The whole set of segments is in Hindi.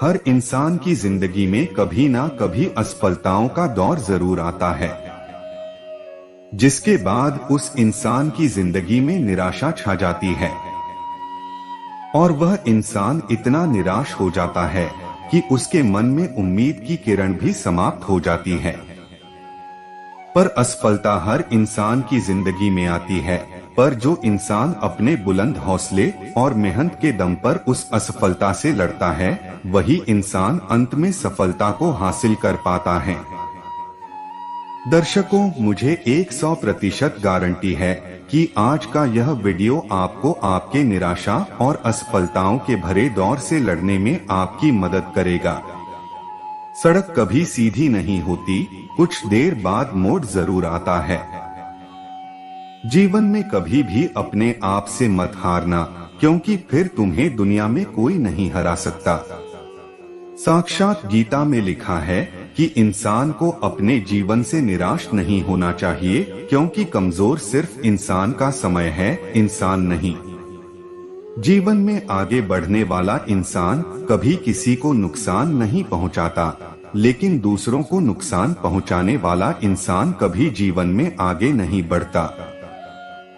हर इंसान की जिंदगी में कभी ना कभी असफलताओं का दौर जरूर आता है, जिसके बाद उस इंसान की जिंदगी में निराशा छा जाती है और वह इंसान इतना निराश हो जाता है कि उसके मन में उम्मीद की किरण भी समाप्त हो जाती है। पर असफलता हर इंसान की जिंदगी में आती है, पर जो इंसान अपने बुलंद हौसले और मेहनत के दम पर उस असफलता से लड़ता है, वही इंसान अंत में सफलता को हासिल कर पाता है। दर्शकों, मुझे 100% गारंटी है कि आज का यह वीडियो आपको आपके निराशा और असफलताओं के भरे दौर से लड़ने में आपकी मदद करेगा। सड़क कभी सीधी नहीं होती, कुछ देर बाद मोड़ जरूर आता है। जीवन में कभी भी अपने आप से मत हारना, क्योंकि फिर तुम्हें दुनिया में कोई नहीं हरा सकता। साक्षात गीता में लिखा है कि इंसान को अपने जीवन से निराश नहीं होना चाहिए, क्योंकि कमजोर सिर्फ इंसान का समय है, इंसान नहीं। जीवन में आगे बढ़ने वाला इंसान कभी किसी को नुकसान नहीं पहुंचाता, लेकिन दूसरों को नुकसान पहुंचाने वाला इंसान कभी जीवन में आगे नहीं बढ़ता।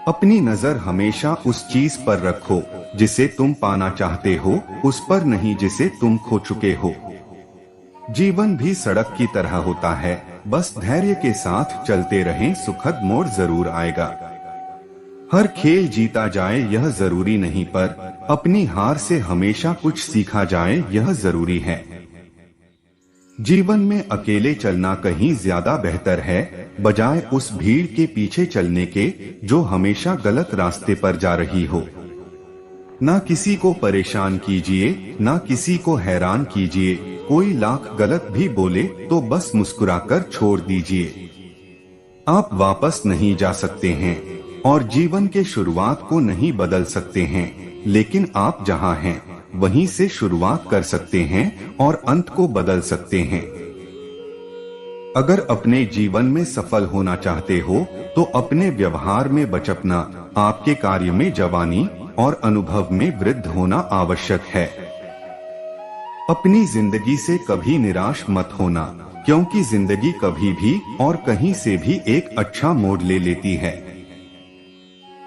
अपनी नजर हमेशा उस चीज पर रखो जिसे तुम पाना चाहते हो, उस पर नहीं जिसे तुम खो चुके हो। जीवन भी सड़क की तरह होता है, बस धैर्य के साथ चलते रहें, सुखद मोड़ जरूर आएगा। हर खेल जीता जाए यह जरूरी नहीं, पर अपनी हार से हमेशा कुछ सीखा जाए यह जरूरी है। जीवन में अकेले चलना कहीं ज्यादा बेहतर है, बजाय उस भीड़ के पीछे चलने के जो हमेशा गलत रास्ते पर जा रही हो। ना किसी को परेशान कीजिए, ना किसी को हैरान कीजिए। कोई लाख गलत भी बोले तो बस मुस्कुराकर छोड़ दीजिए। आप वापस नहीं जा सकते हैं और जीवन के शुरुआत को नहीं बदल सकते हैं, लेकिन आप जहां हैं वहीं से शुरुआत कर सकते हैं और अंत को बदल सकते हैं। अगर अपने जीवन में सफल होना चाहते हो तो अपने व्यवहार में बचपना, आपके कार्य में जवानी और अनुभव में वृद्ध होना आवश्यक है। अपनी जिंदगी से कभी निराश मत होना, क्योंकि जिंदगी कभी भी और कहीं से भी एक अच्छा मोड़ ले लेती है।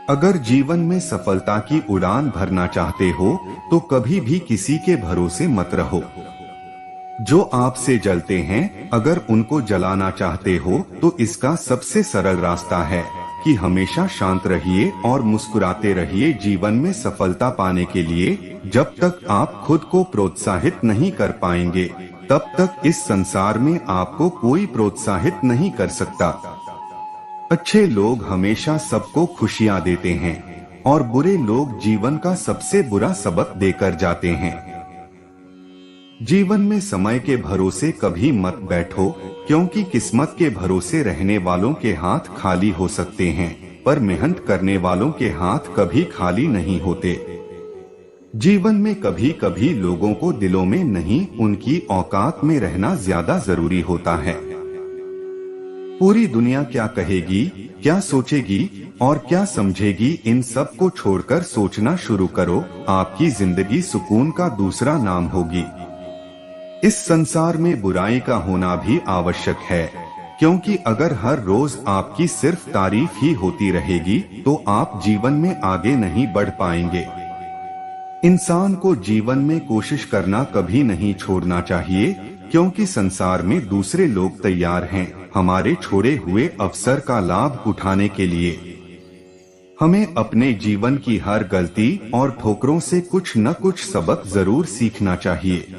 अगर जीवन में सफलता की उड़ान भरना चाहते हो तो कभी भी किसी के भरोसे मत रहो। जो आपसे जलते हैं, अगर उनको जलाना चाहते हो तो इसका सबसे सरल रास्ता है कि हमेशा शांत रहिए और मुस्कुराते रहिए। जीवन में सफलता पाने के लिए जब तक आप खुद को प्रोत्साहित नहीं कर पाएंगे, तब तक इस संसार में आपको कोई प्रोत्साहित नहीं कर सकता। अच्छे लोग हमेशा सबको खुशियां देते हैं और बुरे लोग जीवन का सबसे बुरा सबक देकर जाते हैं। जीवन में समय के भरोसे कभी मत बैठो, क्योंकि किस्मत के भरोसे रहने वालों के हाथ खाली हो सकते हैं, पर मेहनत करने वालों के हाथ कभी खाली नहीं होते। जीवन में कभी कभी लोगों को दिलों में नहीं, उनकी औकात में रहना ज्यादा जरूरी होता है। पूरी दुनिया क्या कहेगी, क्या सोचेगी और क्या समझेगी, इन सब को छोड़कर सोचना शुरू करो। आपकी जिंदगी सुकून का दूसरा नाम होगी। इस संसार में बुराई का होना भी आवश्यक है, क्योंकि अगर हर रोज आपकी सिर्फ तारीफ ही होती रहेगी तो आप जीवन में आगे नहीं बढ़ पाएंगे। इंसान को जीवन में कोशिश करना कभी नहीं छोड़ना चाहिए, क्योंकि संसार में दूसरे लोग तैयार हैं हमारे छोड़े हुए अवसर का लाभ उठाने के लिए। हमें अपने जीवन की हर गलती और ठोकरों से कुछ न कुछ सबक जरूर सीखना चाहिए।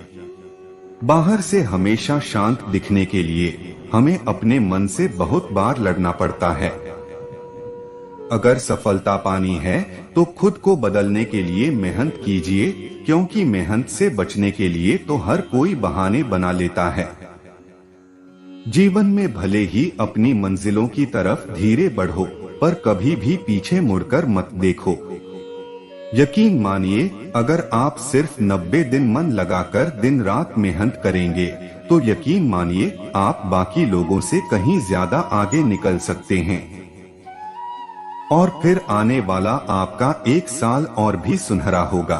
बाहर से हमेशा शांत दिखने के लिए हमें अपने मन से बहुत बार लड़ना पड़ता है। अगर सफलता पानी है तो खुद को बदलने के लिए मेहनत कीजिए, क्योंकि मेहनत से बचने के लिए तो हर कोई बहाने बना लेता है। जीवन में भले ही अपनी मंजिलों की तरफ धीरे बढ़ो, पर कभी भी पीछे मुड़कर मत देखो। यकीन मानिए, अगर आप सिर्फ 90 दिन मन लगाकर दिन रात मेहनत करेंगे तो यकीन मानिए आप बाकी लोगों से कहीं ज्यादा आगे निकल सकते हैं। और फिर आने वाला आपका 1 साल और भी सुनहरा होगा।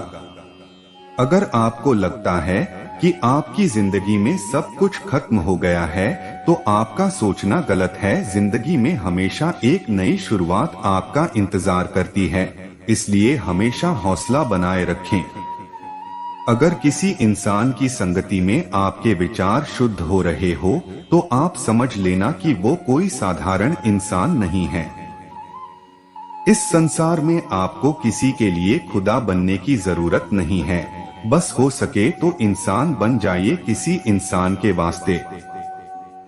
अगर आपको लगता है कि आपकी जिंदगी में सब कुछ खत्म हो गया है, तो आपका सोचना गलत है। जिंदगी में हमेशा एक नई शुरुआत आपका इंतजार करती है, इसलिए हमेशा हौसला बनाए रखें। अगर किसी इंसान की संगति में आपके विचार शुद्ध हो रहे हो, तो आप समझ लेना कि वो कोई साधारण इंसान नहीं है। इस संसार में आपको किसी के लिए खुदा बनने की जरूरत नहीं है। बस हो सके तो इंसान बन जाइए किसी इंसान के वास्ते।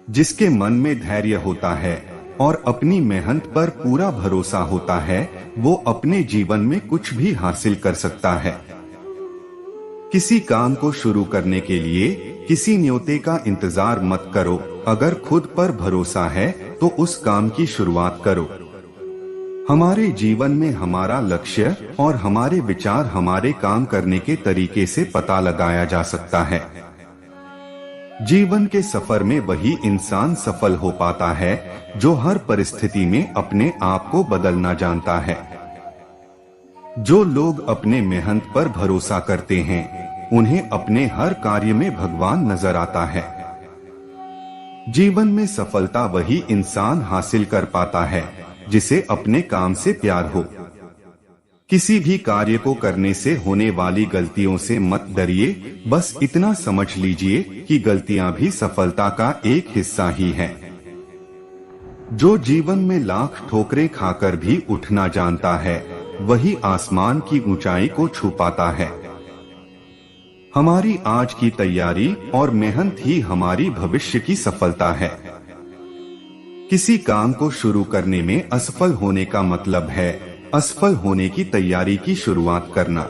जिसके मन में धैर्य होता है और अपनी मेहनत पर पूरा भरोसा होता है, वो अपने जीवन में कुछ भी हासिल कर सकता है। किसी काम को शुरू करने के लिए किसी न्योते का इंतजार मत करो। अगर खुद पर भरोसा है तो उस काम की शुरुआत करो। हमारे जीवन में हमारा लक्ष्य और हमारे विचार हमारे काम करने के तरीके से पता लगाया जा सकता है। जीवन के सफर में वही इंसान सफल हो पाता है जो हर परिस्थिति में अपने आप को बदलना जानता है। जो लोग अपने मेहनत पर भरोसा करते हैं, उन्हें अपने हर कार्य में भगवान नजर आता है। जीवन में सफलता वही इंसान हासिल कर पाता है जिसे अपने काम से प्यार हो। किसी भी कार्य को करने से होने वाली गलतियों से मत डरिए। बस इतना समझ लीजिए कि गलतियां भी सफलता का एक हिस्सा ही है। जो जीवन में लाख ठोकरें खाकर भी उठना जानता है, वही आसमान की ऊंचाई को छू पाता है। हमारी आज की तैयारी और मेहनत ही हमारी भविष्य की सफलता है। किसी काम को शुरू करने में असफल होने का मतलब है असफल होने की तैयारी की शुरुआत करना।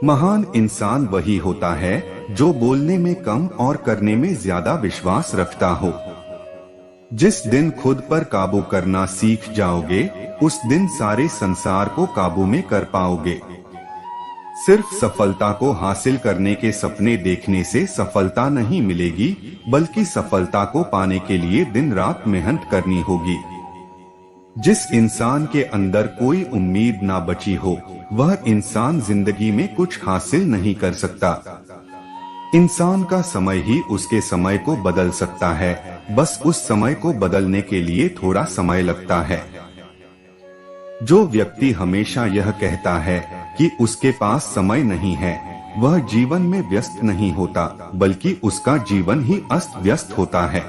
महान इंसान वही होता है जो बोलने में कम और करने में ज्यादा विश्वास रखता हो। जिस दिन खुद पर काबू करना सीख जाओगे, उस दिन सारे संसार को काबू में कर पाओगे। सिर्फ सफलता को हासिल करने के सपने देखने से सफलता नहीं मिलेगी, बल्कि सफलता को पाने के लिए दिन रात मेहनत करनी होगी। जिस इंसान के अंदर कोई उम्मीद ना बची हो, वह इंसान जिंदगी में कुछ हासिल नहीं कर सकता। इंसान का समय ही उसके समय को बदल सकता है, बस उस समय को बदलने के लिए थोड़ा समय लगता है। जो व्यक्ति हमेशा यह कहता है कि उसके पास समय नहीं है, वह जीवन में व्यस्त नहीं होता, बल्कि उसका जीवन ही अस्त व्यस्त होता है।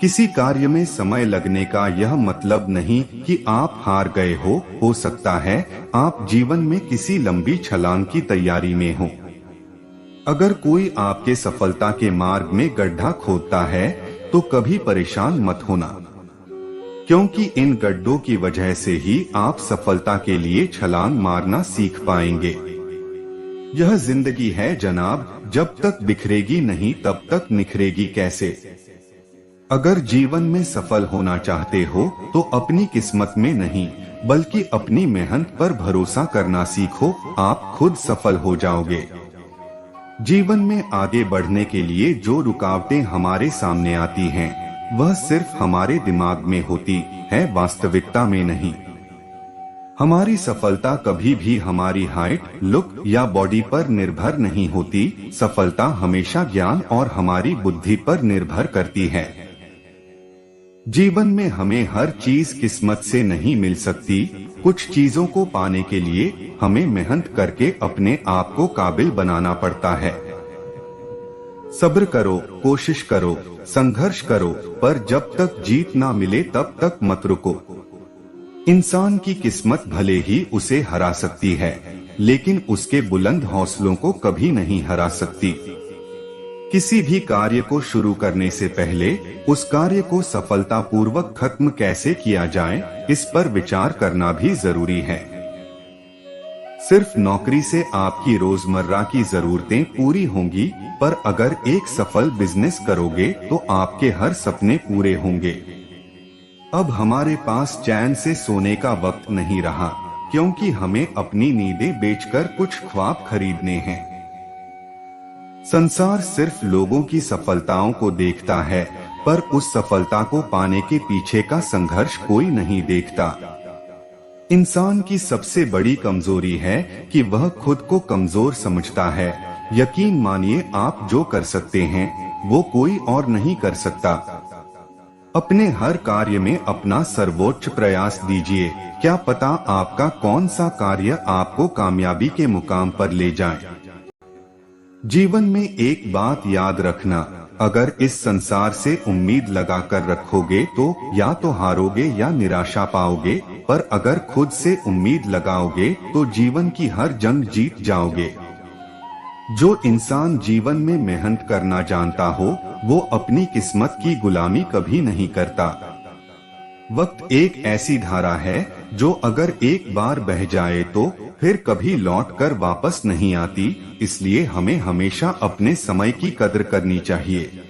किसी कार्य में समय लगने का यह मतलब नहीं कि आप हार गए हो सकता है आप जीवन में किसी लंबी छलांग की तैयारी में हो। अगर कोई आपके सफलता के मार्ग में गड्ढा खोदता है, तो कभी परेशान मत होना, क्योंकि इन गड्ढों की वजह से ही आप सफलता के लिए छलांग मारना सीख पाएंगे। यह जिंदगी है जनाब, जब तक बिखरेगी नहीं तब तक निखरेगी कैसे। अगर जीवन में सफल होना चाहते हो तो अपनी किस्मत में नहीं, बल्कि अपनी मेहनत पर भरोसा करना सीखो, आप खुद सफल हो जाओगे। जीवन में आगे बढ़ने के लिए जो रुकावटें हमारे सामने आती हैं, वह सिर्फ हमारे दिमाग में होती है, वास्तविकता में नहीं। हमारी सफलता कभी भी हमारी हाइट, लुक या बॉडी पर निर्भर नहीं होती। सफलता हमेशा ज्ञान और हमारी बुद्धि पर निर्भर करती है। जीवन में हमें हर चीज किस्मत से नहीं मिल सकती। कुछ चीजों को पाने के लिए हमें मेहनत करके अपने आप को काबिल बनाना पड़ता है। सब्र करो, कोशिश करो, संघर्ष करो, पर जब तक जीत ना मिले तब तक मत रुको। इंसान की किस्मत भले ही उसे हरा सकती है, लेकिन उसके बुलंद हौसलों को कभी नहीं हरा सकती। किसी भी कार्य को शुरू करने से पहले उस कार्य को सफलतापूर्वक खत्म कैसे किया जाए, इस पर विचार करना भी जरूरी है। सिर्फ नौकरी से आपकी रोजमर्रा की जरूरतें पूरी होंगी, पर अगर एक सफल बिजनेस करोगे तो आपके हर सपने पूरे होंगे। अब हमारे पास चैन से सोने का वक्त नहीं रहा, क्योंकि हमें अपनी नींदें बेचकर कुछ ख्वाब खरीदने हैं। संसार सिर्फ लोगों की सफलताओं को देखता है, पर उस सफलता को पाने के पीछे का संघर्ष कोई नहीं देखता। इंसान की सबसे बड़ी कमजोरी है कि वह खुद को कमजोर समझता है। यकीन मानिए, आप जो कर सकते हैं वो कोई और नहीं कर सकता। अपने हर कार्य में अपना सर्वोच्च प्रयास दीजिए। क्या पता आपका कौन सा कार्य आपको कामयाबी के मुकाम पर ले जाए। जीवन में एक बात याद रखना, अगर इस संसार से उम्मीद लगाकर रखोगे तो या तो हारोगे या निराशा पाओगे, पर अगर खुद से उम्मीद लगाओगे तो जीवन की हर जंग जीत जाओगे। जो इंसान जीवन में मेहनत करना जानता हो वो अपनी किस्मत की गुलामी कभी नहीं करता। वक्त एक ऐसी धारा है जो अगर एक बार बह जाए तो फिर कभी लौटकर वापस नहीं आती, इसलिए हमें हमेशा अपने समय की कदर करनी चाहिए।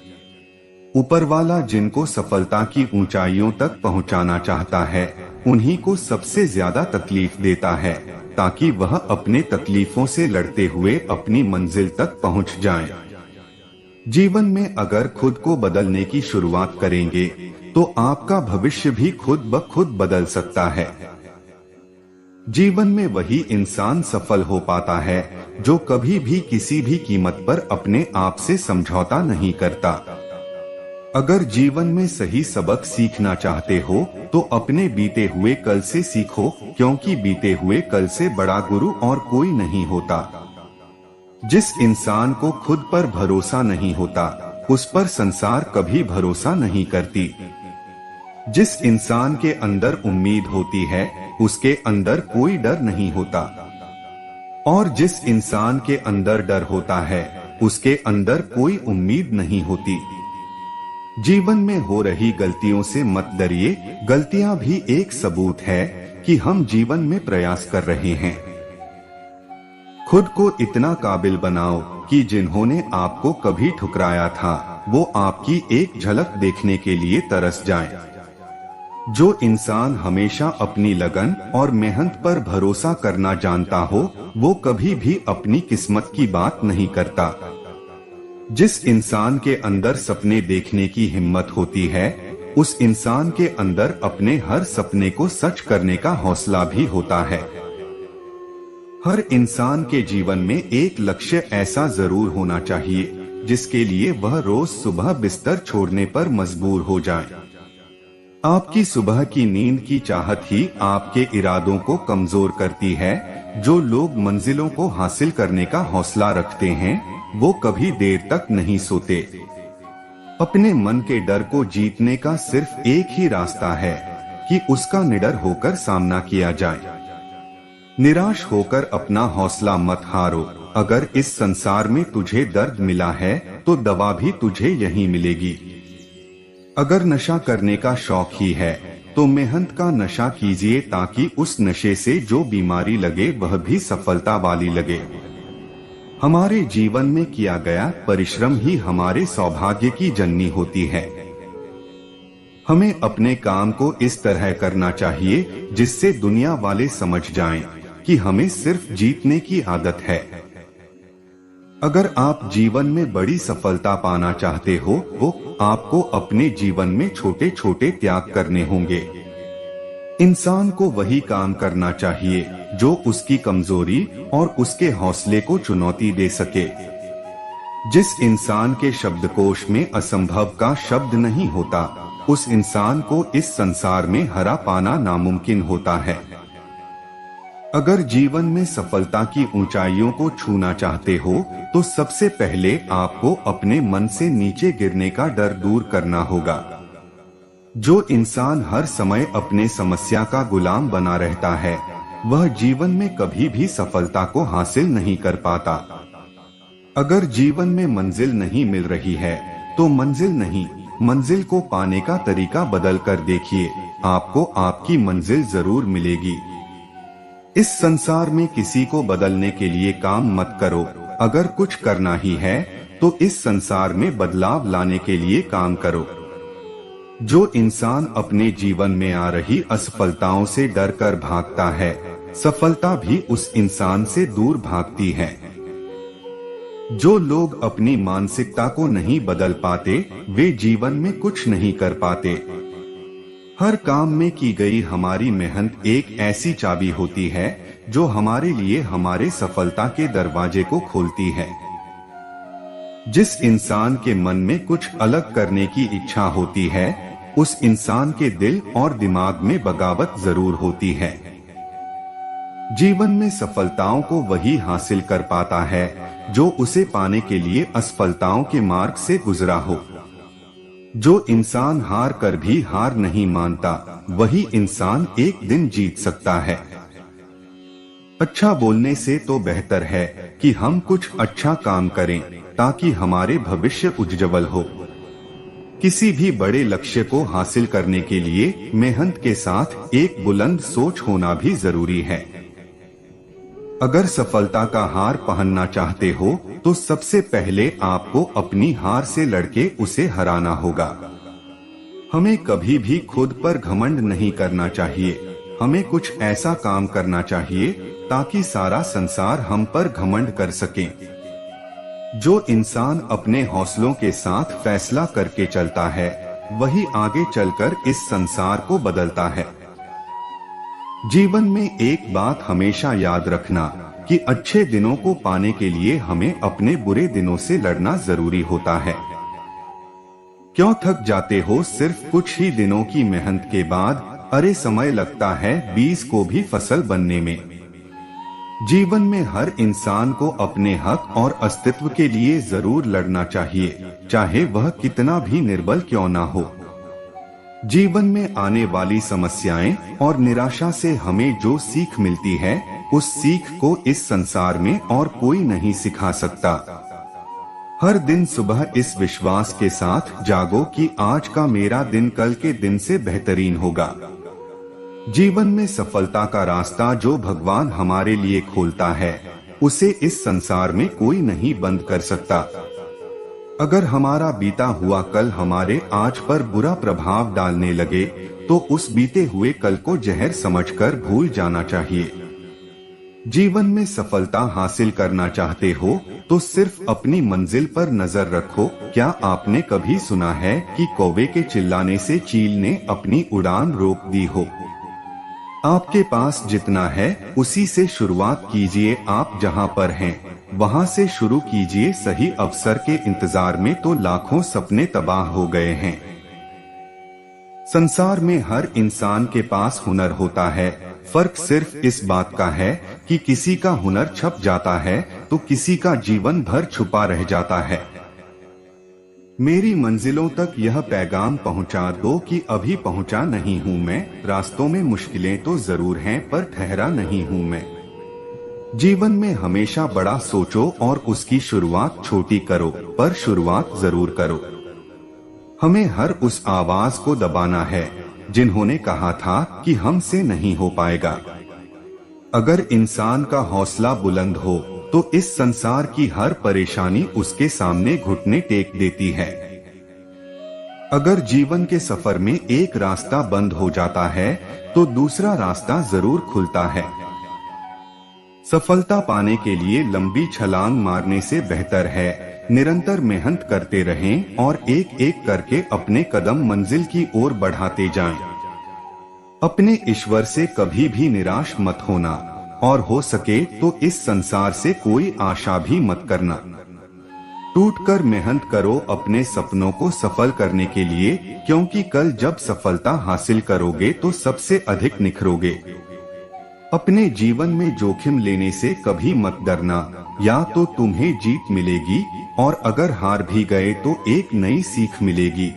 ऊपर वाला जिनको सफलता की ऊंचाइयों तक पहुंचाना चाहता है उन्हीं को सबसे ज्यादा तकलीफ देता है, ताकि वह अपने तकलीफों से लड़ते हुए अपनी मंजिल तक पहुंच जाएं। जीवन में अगर खुद को बदलने की शुरुआत करेंगे तो आपका भविष्य भी खुद ब खुद बदल सकता है। जीवन में वही इंसान सफल हो पाता है जो कभी भी किसी भी कीमत पर अपने आप से समझौता नहीं करता। अगर जीवन में सही सबक सीखना चाहते हो तो अपने बीते हुए कल से सीखो, क्योंकि बीते हुए कल से बड़ा गुरु और कोई नहीं होता। जिस इंसान को खुद पर भरोसा नहीं होता उस पर संसार कभी भरोसा नहीं करती। जिस इंसान के अंदर उम्मीद होती है उसके अंदर कोई डर नहीं होता, और जिस इंसान के अंदर डर होता है उसके अंदर कोई उम्मीद नहीं होती। जीवन में हो रही गलतियों से मत डरिए, गलतियां भी एक सबूत है कि हम जीवन में प्रयास कर रहे हैं। खुद को इतना काबिल बनाओ कि जिन्होंने आपको कभी ठुकराया था वो आपकी एक झलक देखने के लिए तरस जाएं। जो इंसान हमेशा अपनी लगन और मेहनत पर भरोसा करना जानता हो वो कभी भी अपनी किस्मत की बात नहीं करता। जिस इंसान के अंदर सपने देखने की हिम्मत होती है उस इंसान के अंदर अपने हर सपने को सच करने का हौसला भी होता है। हर इंसान के जीवन में एक लक्ष्य ऐसा जरूर होना चाहिए जिसके लिए वह रोज सुबह बिस्तर छोड़ने पर मजबूर हो जाए। आपकी सुबह की नींद की चाहत ही आपके इरादों को कमजोर करती है। जो लोग मंजिलों को हासिल करने का हौसला रखते हैं वो कभी देर तक नहीं सोते। अपने मन के डर को जीतने का सिर्फ एक ही रास्ता है कि उसका निडर होकर सामना किया जाए। निराश होकर अपना हौसला मत हारो। अगर इस संसार में तुझे दर्द मिला है तो दवा भी तुझे यहीं मिलेगी। अगर नशा करने का शौक ही है तो मेहनत का नशा कीजिए, ताकि उस नशे से जो बीमारी लगे वह भी सफलता वाली लगे। हमारे जीवन में किया गया परिश्रम ही हमारे सौभाग्य की जननी होती है। हमें अपने काम को इस तरह करना चाहिए जिससे दुनिया वाले समझ जाएं कि हमें सिर्फ जीतने की आदत है। अगर आप जीवन में बड़ी सफलता पाना चाहते हो तो आपको अपने जीवन में छोटे छोटे त्याग करने होंगे। इंसान को वही काम करना चाहिए जो उसकी कमजोरी और उसके हौसले को चुनौती दे सके। जिस इंसान के शब्दकोश में असंभव का शब्द नहीं होता उस इंसान को इस संसार में हरा पाना नामुमकिन होता है। अगर जीवन में सफलता की ऊंचाइयों को छूना चाहते हो तो सबसे पहले आपको अपने मन से नीचे गिरने का डर दूर करना होगा। जो इंसान हर समय अपने समस्या का गुलाम बना रहता है वह जीवन में कभी भी सफलता को हासिल नहीं कर पाता। अगर जीवन में मंजिल नहीं मिल रही है तो मंजिल नहीं, मंजिल को पाने का तरीका बदल कर देखिए, आपको आपकी मंजिल जरूर मिलेगी। इस संसार में किसी को बदलने के लिए काम मत करो। अगर कुछ करना ही है तो इस संसार में बदलाव लाने के लिए काम करो। जो इंसान अपने जीवन में आ रही असफलताओं से डर कर भागता है सफलता भी उस इंसान से दूर भागती है। जो लोग अपनी मानसिकता को नहीं बदल पाते वे जीवन में कुछ नहीं कर पाते। हर काम में की गई हमारी मेहनत एक ऐसी चाबी होती है जो हमारे लिए हमारे सफलता के दरवाजे को खोलती है। जिस इंसान के मन में कुछ अलग करने की इच्छा होती है, उस इंसान के दिल और दिमाग में बगावत जरूर होती है। जीवन में सफलताओं को वही हासिल कर पाता है जो उसे पाने के लिए असफलताओं के मार्ग से गुजरा हो। जो इंसान हार कर भी हार नहीं मानता, वही इंसान एक दिन जीत सकता है। अच्छा बोलने से तो बेहतर है कि हम कुछ अच्छा काम करें ताकि हमारे भविष्य उज्जवल हो। किसी भी बड़े लक्ष्य को हासिल करने के लिए मेहनत के साथ एक बुलंद सोच होना भी जरूरी है। अगर सफलता का हार पहनना चाहते हो तो सबसे पहले आपको अपनी हार से लड़के उसे हराना होगा। हमें कभी भी खुद पर घमंड नहीं करना चाहिए। हमें कुछ ऐसा काम करना चाहिए ताकि सारा संसार हम पर घमंड कर सके। जो इंसान अपने हौसलों के साथ फैसला करके चलता है, वही आगे चलकर इस संसार को बदलता है। जीवन में एक बात हमेशा याद रखना कि अच्छे दिनों को पाने के लिए हमें अपने बुरे दिनों से लड़ना जरूरी होता है। क्यों थक जाते हो सिर्फ कुछ ही दिनों की मेहनत के बाद? अरे समय लगता है बीज को भी फसल बनने में। जीवन में हर इंसान को अपने हक और अस्तित्व के लिए जरूर लड़ना चाहिए, चाहे वह कितना भी निर्बल क्यों ना हो। जीवन में आने वाली समस्याएं और निराशा से हमें जो सीख मिलती है, उस सीख को इस संसार में और कोई नहीं सिखा सकता। हर दिन सुबह इस विश्वास के साथ जागो कि आज का मेरा दिन कल के दिन से बेहतरीन होगा। जीवन में सफलता का रास्ता जो भगवान हमारे लिए खोलता है, उसे इस संसार में कोई नहीं बंद कर सकता। अगर हमारा बीता हुआ कल हमारे आज पर बुरा प्रभाव डालने लगे, तो उस बीते हुए कल को जहर समझकर भूल जाना चाहिए। जीवन में सफलता हासिल करना चाहते हो तो सिर्फ अपनी मंजिल पर नजर रखो। क्या आपने कभी सुना है कि कौवे के चिल्लाने से चील ने अपनी उड़ान रोक दी हो? आपके पास जितना है उसी से शुरुआत कीजिए। आप जहां पर हैं वहां से शुरू कीजिए। सही अवसर के इंतजार में तो लाखों सपने तबाह हो गए हैं। संसार में हर इंसान के पास हुनर होता है, फर्क सिर्फ इस बात का है कि किसी का हुनर छप जाता है तो किसी का जीवन भर छुपा रह जाता है। मेरी मंजिलों तक यह पैगाम पहुंचा दो कि अभी पहुंचा नहीं हूं मैं। रास्तों में मुश्किलें तो जरूर हैं पर ठहरा नहीं हूं मैं। जीवन में हमेशा बड़ा सोचो और उसकी शुरुआत छोटी करो, पर शुरुआत जरूर करो। हमें हर उस आवाज को दबाना है जिन्होंने कहा था कि हमसे नहीं हो पाएगा। अगर इंसान का हौसला बुलंद हो तो इस संसार की हर परेशानी उसके सामने घुटने टेक देती है। अगर जीवन के सफर में एक रास्ता बंद हो जाता है तो दूसरा रास्ता जरूर खुलता है। सफलता पाने के लिए लंबी छलांग मारने से बेहतर है निरंतर मेहनत करते रहें और एक एक करके अपने कदम मंजिल की ओर बढ़ाते जाएं। अपने ईश्वर से कभी भी निराश मत होना और हो सके तो इस संसार से कोई आशा भी मत करना। टूटकर मेहनत करो अपने सपनों को सफल करने के लिए, क्योंकि कल जब सफलता हासिल करोगे तो सबसे अधिक निखरोगे। अपने जीवन में जोखिम लेने से कभी मत डरना, या तो तुम्हें जीत मिलेगी और अगर हार भी गए तो एक नई सीख मिलेगी।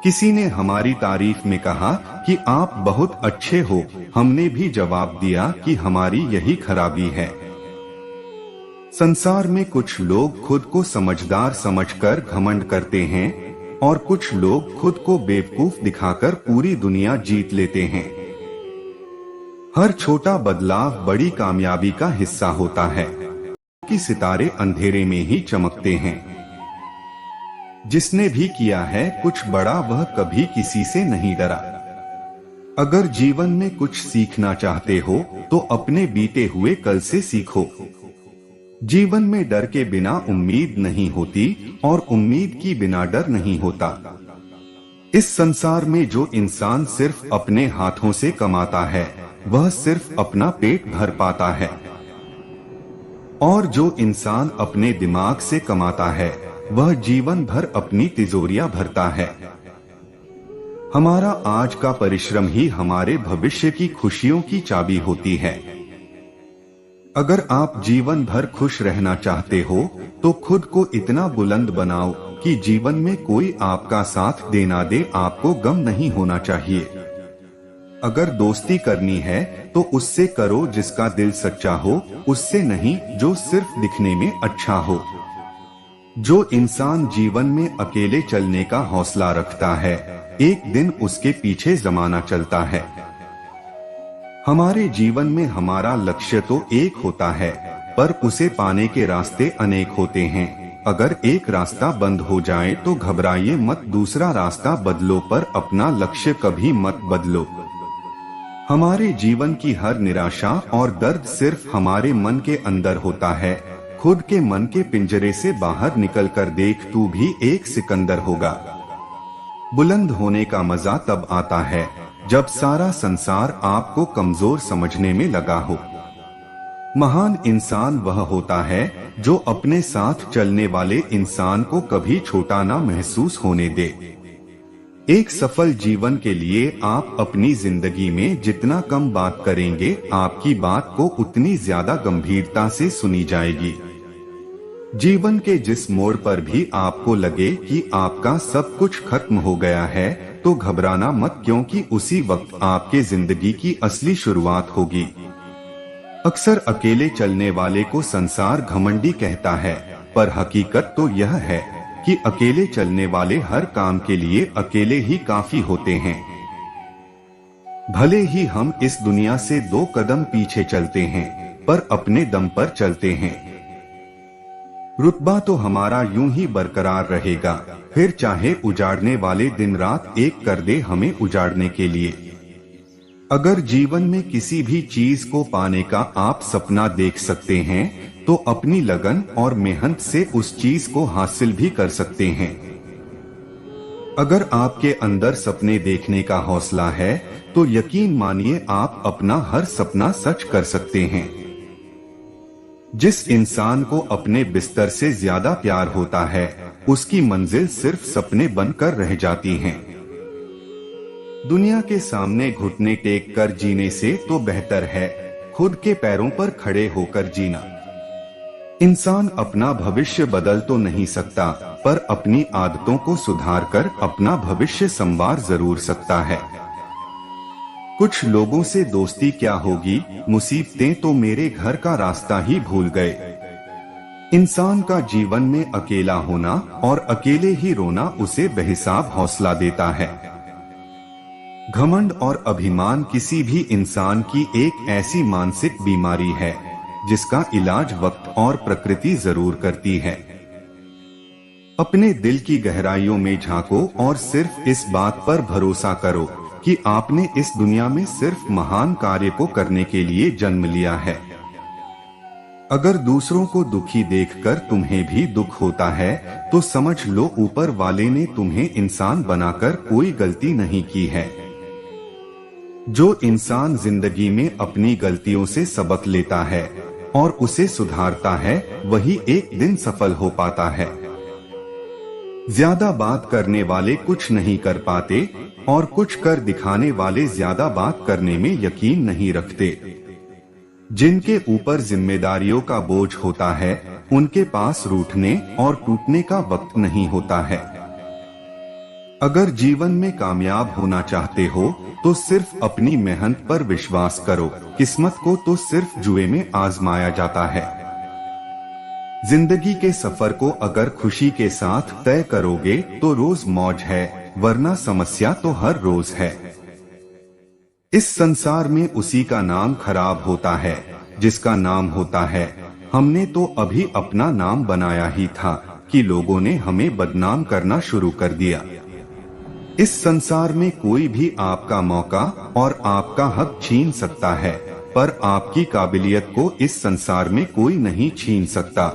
किसी ने हमारी तारीफ में कहा कि आप बहुत अच्छे हो। हमने भी जवाब दिया कि हमारी यही खराबी है। संसार में कुछ लोग खुद को समझदार समझकर घमंड करते हैं और कुछ लोग खुद को बेवकूफ दिखाकर पूरी दुनिया जीत लेते हैं। हर छोटा बदलाव बड़ी कामयाबी का हिस्सा होता है, कि सितारे अंधेरे में ही चमकते हैं। जिसने भी किया है कुछ बड़ा वह कभी किसी से नहीं डरा। अगर जीवन में कुछ सीखना चाहते हो तो अपने बीते हुए कल से सीखो। जीवन में डर के बिना उम्मीद नहीं होती और उम्मीद की बिना डर नहीं होता। इस संसार में जो इंसान सिर्फ अपने हाथों से कमाता है वह सिर्फ अपना पेट भर पाता है। और जो इंसान अपने दिमाग से कमाता है वह जीवन भर अपनी तिजोरियां भरता है। हमारा आज का परिश्रम ही हमारे भविष्य की खुशियों की चाबी होती है। अगर आप जीवन भर खुश रहना चाहते हो तो खुद को इतना बुलंद बनाओ कि जीवन में कोई आपका साथ देना दे आपको गम नहीं होना चाहिए। अगर दोस्ती करनी है तो उससे करो जिसका दिल सच्चा हो, उससे नहीं जो सिर्फ दिखने में अच्छा हो। जो इंसान जीवन में अकेले चलने का हौसला रखता है एक दिन उसके पीछे जमाना चलता है। हमारे जीवन में हमारा लक्ष्य तो एक होता है पर उसे पाने के रास्ते अनेक होते हैं। अगर एक रास्ता बंद हो जाए तो घबराइए मत, दूसरा रास्ता बदलो, पर अपना लक्ष्य कभी मत बदलो। हमारे जीवन की हर निराशा और दर्द सिर्फ हमारे मन के अंदर होता है। खुद के मन के पिंजरे से बाहर निकलकर देख, तू भी एक सिकंदर होगा। बुलंद होने का मजा तब आता है जब सारा संसार आपको कमजोर समझने में लगा हो। महान इंसान वह होता है जो अपने साथ चलने वाले इंसान को कभी छोटा ना महसूस होने दे। एक सफल जीवन के लिए आप अपनी जिंदगी में जितना कम बात करेंगे आपकी बात को उतनी ज्यादा गंभीरता से सुनी जाएगी। जीवन के जिस मोड़ पर भी आपको लगे कि आपका सब कुछ खत्म हो गया है तो घबराना मत, क्योंकि उसी वक्त आपके जिंदगी की असली शुरुआत होगी। अक्सर अकेले चलने वाले को संसार घमंडी कहता है, पर हकीकत तो यह है कि अकेले चलने वाले हर काम के लिए अकेले ही काफी होते हैं। भले ही हम इस दुनिया से 2 कदम पीछे चलते हैं पर अपने दम पर चलते हैं। रुतबा तो हमारा यूं ही बरकरार रहेगा, फिर चाहे उजाड़ने वाले दिन रात एक कर दे हमें उजाड़ने के लिए। अगर जीवन में किसी भी चीज को पाने का आप सपना देख सकते हैं तो अपनी लगन और मेहनत से उस चीज को हासिल भी कर सकते हैं। अगर आपके अंदर सपने देखने का हौसला है तो यकीन मानिए आप अपना हर सपना सच कर सकते हैं। जिस इंसान को अपने बिस्तर से ज्यादा प्यार होता है उसकी मंजिल सिर्फ सपने बनकर रह जाती हैं। दुनिया के सामने घुटने टेक कर जीने से तो बेहतर है खुद के पैरों पर खड़े होकर जीना। इंसान अपना भविष्य बदल तो नहीं सकता पर अपनी आदतों को सुधार कर अपना भविष्य संवार जरूर सकता है। कुछ लोगों से दोस्ती क्या होगी, मुसीबतें तो मेरे घर का रास्ता ही भूल गए। इंसान का जीवन में अकेला होना और अकेले ही रोना उसे बेहिसाब हौसला देता है। घमंड और अभिमान किसी भी इंसान की एक ऐसी मानसिक बीमारी है जिसका इलाज वक्त और प्रकृति जरूर करती है। अपने दिल की गहराइयों में झांको और सिर्फ इस बात पर भरोसा करो कि आपने इस दुनिया में सिर्फ महान कार्य को करने के लिए जन्म लिया है। अगर दूसरों को दुखी देखकर तुम्हें भी दुख होता है तो समझ लो ऊपर वाले ने तुम्हें इंसान बनाकर कोई गलती नहीं की है। जो इंसान जिंदगी में अपनी गलतियों से सबक लेता है और उसे सुधारता है वही एक दिन सफल हो पाता है। ज्यादा बात करने वाले कुछ नहीं कर पाते और कुछ कर दिखाने वाले ज्यादा बात करने में यकीन नहीं रखते। जिनके ऊपर जिम्मेदारियों का बोझ होता है उनके पास रूठने और टूटने का वक्त नहीं होता है। अगर जीवन में कामयाब होना चाहते हो तो सिर्फ अपनी मेहनत पर विश्वास करो। किस्मत को तो सिर्फ जुए में आजमाया जाता है। जिंदगी के सफर को अगर खुशी के साथ तय करोगे तो रोज मौज है, वरना समस्या तो हर रोज है। इस संसार में उसी का नाम खराब होता है जिसका नाम होता है हमने तो अभी अपना नाम बनाया ही था कि लोगों ने हमें बदनाम करना शुरू कर दिया। इस संसार में कोई भी आपका मौका और आपका हक छीन सकता है पर आपकी काबिलियत को इस संसार में कोई नहीं छीन सकता।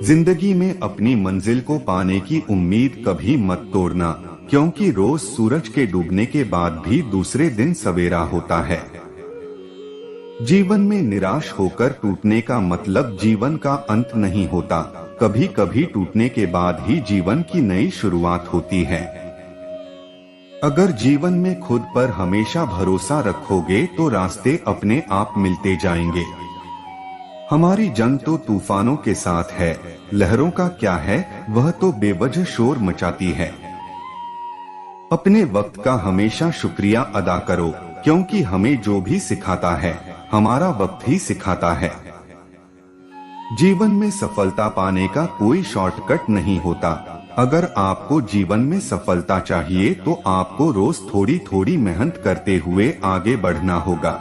जिंदगी में अपनी मंजिल को पाने की उम्मीद कभी मत तोड़ना, क्योंकि रोज सूरज के डूबने के बाद भी दूसरे दिन सवेरा होता है। जीवन में निराश होकर टूटने का मतलब जीवन का अंत नहीं होता। कभी कभी टूटने के बाद ही जीवन की नई शुरुआत होती है। अगर जीवन में खुद पर हमेशा भरोसा रखोगे तो रास्ते अपने आप मिलते जाएंगे। हमारी जंग तो तूफानों के साथ है, लहरों का क्या है, वह तो बेवजह शोर मचाती है। अपने वक्त का हमेशा शुक्रिया अदा करो, क्योंकि हमें जो भी सिखाता है हमारा वक्त ही सिखाता है। जीवन में सफलता पाने का कोई शॉर्टकट नहीं होता। अगर आपको जीवन में सफलता चाहिए तो आपको रोज थोड़ी थोड़ी मेहनत करते हुए आगे बढ़ना होगा।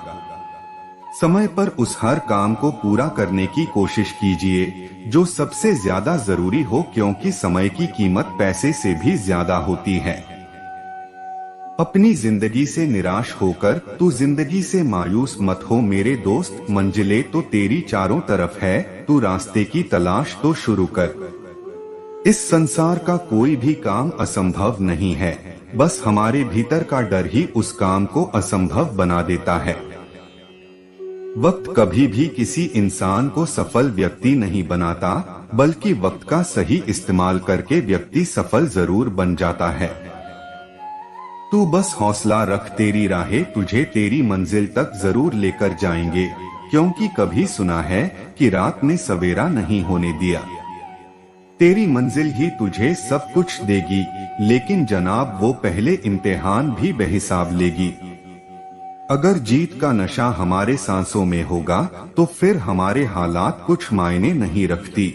समय पर उस हर काम को पूरा करने की कोशिश कीजिए जो सबसे ज्यादा जरूरी हो, क्योंकि समय की कीमत पैसे से भी ज्यादा होती है। अपनी जिंदगी से निराश होकर तू जिंदगी से मायूस मत हो मेरे दोस्त। मंजिलें तो तेरी चारों तरफ है, तू रास्ते की तलाश तो शुरू कर। इस संसार का कोई भी काम असंभव नहीं है, बस हमारे भीतर का डर ही उस काम को असंभव बना देता है। वक्त कभी भी किसी इंसान को सफल व्यक्ति नहीं बनाता, बल्कि वक्त का सही इस्तेमाल करके व्यक्ति सफल जरूर बन जाता है। तू बस हौसला रख, तेरी राहें तुझे तेरी मंजिल तक जरूर लेकर जाएंगे, क्योंकि कभी सुना है कि रात ने सवेरा नहीं होने दिया। तेरी मंजिल ही तुझे सब कुछ देगी, लेकिन जनाब वो पहले इम्तिहान भी बेहिसाब लेगी। अगर जीत का नशा हमारे सांसों में होगा तो फिर हमारे हालात कुछ मायने नहीं रखती।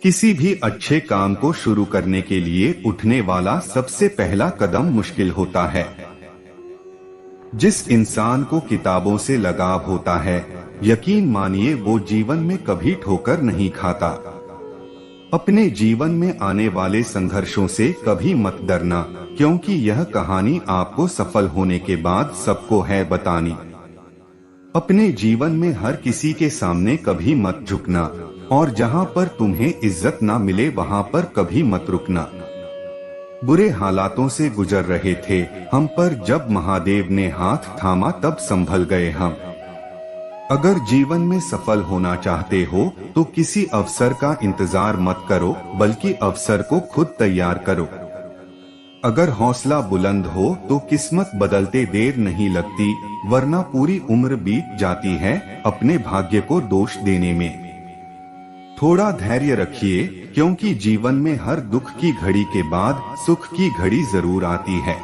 किसी भी अच्छे काम को शुरू करने के लिए उठने वाला सबसे पहला कदम मुश्किल होता है। जिस इंसान को किताबों से लगाव होता है, यकीन मानिए वो जीवन में कभी ठोकर नहीं खाता। अपने जीवन में आने वाले संघर्षों से कभी मत डरना, क्योंकि यह कहानी आपको सफल होने के बाद सबको है बतानी। अपने जीवन में हर किसी के सामने कभी मत झुकना, और जहां पर तुम्हें इज्जत ना मिले वहां पर कभी मत रुकना। बुरे हालातों से गुजर रहे थे हम, पर जब महादेव ने हाथ थामा तब संभल गए हम। अगर जीवन में सफल होना चाहते हो तो किसी अवसर का इंतजार मत करो, बल्कि अवसर को खुद तैयार करो। अगर हौसला बुलंद हो तो किस्मत बदलते देर नहीं लगती, वरना पूरी उम्र बीत जाती है अपने भाग्य को दोष देने में। थोड़ा धैर्य रखिए, क्योंकि जीवन में हर दुख की घड़ी के बाद सुख की घड़ी जरूर आती है।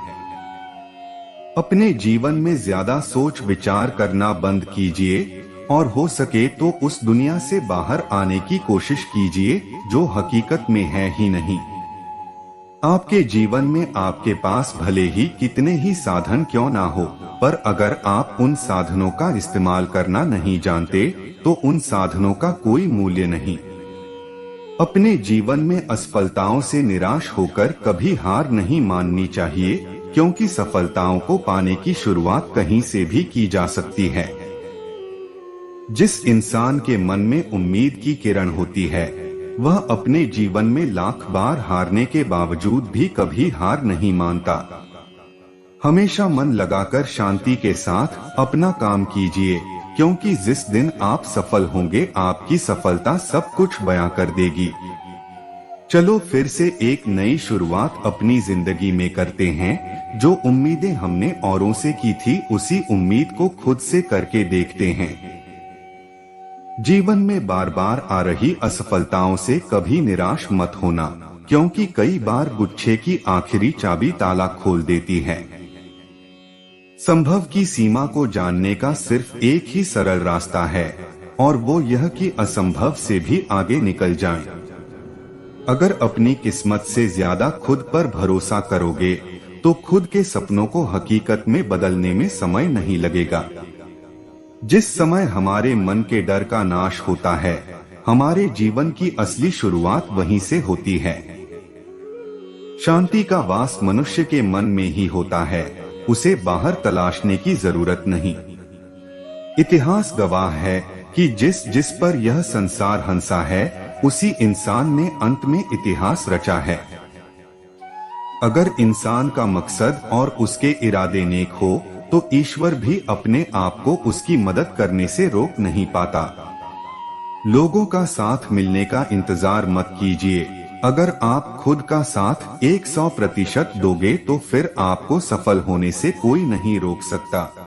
अपने जीवन में ज्यादा सोच विचार करना बंद कीजिए, और हो सके तो उस दुनिया से बाहर आने की कोशिश कीजिए जो हकीकत में है ही नहीं। आपके जीवन में आपके पास भले ही कितने ही साधन क्यों ना हो, पर अगर आप उन साधनों का इस्तेमाल करना नहीं जानते तो उन साधनों का कोई मूल्य नहीं। अपने जीवन में असफलताओं से निराश होकर कभी हार नहीं माननी चाहिए, क्योंकि सफलताओं को पाने की शुरुआत कहीं से भी की जा सकती है। जिस इंसान के मन में उम्मीद की किरण होती है, वह अपने जीवन में लाख बार हारने के बावजूद भी कभी हार नहीं मानता। हमेशा मन लगाकर शांति के साथ अपना काम कीजिए, क्योंकि जिस दिन आप सफल होंगे आपकी सफलता सब कुछ बयां कर देगी। चलो फिर से एक नई शुरुआत अपनी जिंदगी में करते हैं। जो उम्मीदें हमने औरों से की थी उसी उम्मीद को खुद से करके देखते हैं। जीवन में बार बार आ रही असफलताओं से कभी निराश मत होना, क्योंकि कई बार गुच्छे की आखिरी चाबी ताला खोल देती है। संभव की सीमा को जानने का सिर्फ एक ही सरल रास्ता है, और वो यह कि असंभव से भी आगे निकल जाएं। अगर अपनी किस्मत से ज्यादा खुद पर भरोसा करोगे तो खुद के सपनों को हकीकत में बदलने में समय नहीं लगेगा। जिस समय हमारे मन के डर का नाश होता है, हमारे जीवन की असली शुरुआत वहीं से होती है। शांति का वास मनुष्य के मन में ही होता है, उसे बाहर तलाशने की जरूरत नहीं। इतिहास गवाह है कि जिस जिस पर यह संसार हंसा है, उसी इंसान ने अंत में इतिहास रचा है। अगर इंसान का मकसद और उसके इरादे नेक हो तो तो ईश्वर भी अपने आप को उसकी मदद करने से रोक नहीं पाता। लोगों का साथ मिलने का इंतजार मत कीजिए। अगर आप खुद का साथ 100% दोगे तो फिर आपको सफल होने से कोई नहीं रोक सकता।